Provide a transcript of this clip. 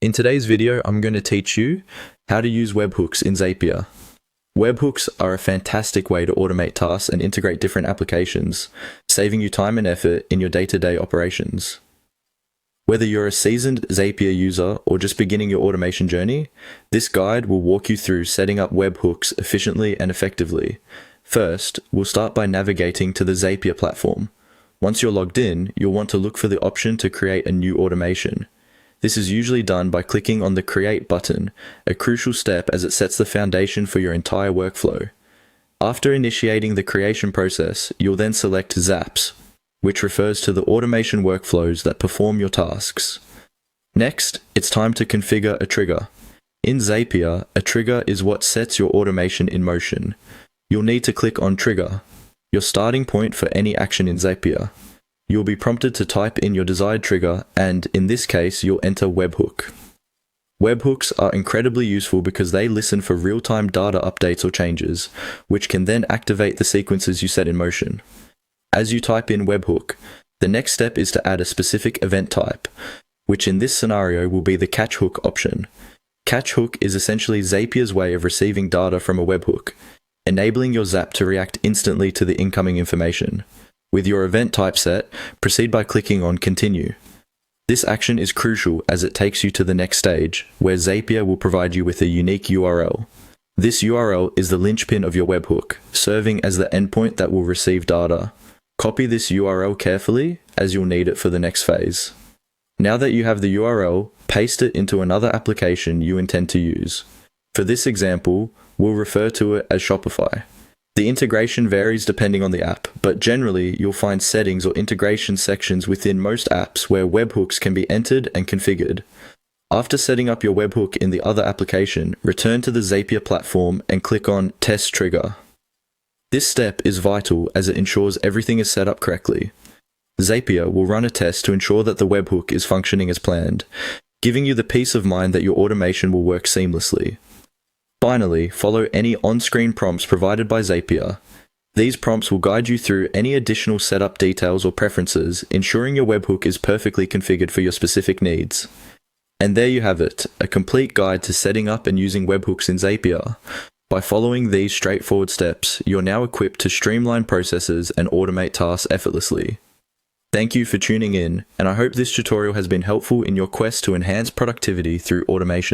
In today's video, I'm going to teach you how to use webhooks in Zapier. Webhooks are a fantastic way to automate tasks and integrate different applications, saving you time and effort in your day-to-day operations. Whether you're a seasoned Zapier user or just beginning your automation journey, this guide will walk you through setting up webhooks efficiently and effectively. First, we'll start by navigating to the Zapier platform. Once you're logged in, you'll want to look for the option to create a new automation. This is usually done by clicking on the Create button, a crucial step as it sets the foundation for your entire workflow. After initiating the creation process, you'll then select Zaps, which refers to the automation workflows that perform your tasks. Next, it's time to configure a trigger. In Zapier, a trigger is what sets your automation in motion. You'll need to click on Trigger, your starting point for any action in Zapier. You'll be prompted to type in your desired trigger, and in this case, you'll enter webhook. Webhooks are incredibly useful because they listen for real-time data updates or changes, which can then activate the sequences you set in motion. As you type in webhook, the next step is to add a specific event type, which in this scenario will be the catch hook option. Catch hook is essentially Zapier's way of receiving data from a webhook, enabling your Zap to react instantly to the incoming information. With your event type set, proceed by clicking on Continue. This action is crucial as it takes you to the next stage, where Zapier will provide you with a unique URL. This URL is the linchpin of your webhook, serving as the endpoint that will receive data. Copy this URL carefully, as you'll need it for the next phase. Now that you have the URL, paste it into another application you intend to use. For this example, we'll refer to it as Shopify. The integration varies depending on the app, but generally you'll find settings or integration sections within most apps where webhooks can be entered and configured. After setting up your webhook in the other application, return to the Zapier platform and click on Test Trigger. This step is vital as it ensures everything is set up correctly. Zapier will run a test to ensure that the webhook is functioning as planned, giving you the peace of mind that your automation will work seamlessly. Finally, follow any on-screen prompts provided by Zapier. These prompts will guide you through any additional setup details or preferences, ensuring your webhook is perfectly configured for your specific needs. And there you have it, a complete guide to setting up and using webhooks in Zapier. By following these straightforward steps, you're now equipped to streamline processes and automate tasks effortlessly. Thank you for tuning in, and I hope this tutorial has been helpful in your quest to enhance productivity through automation.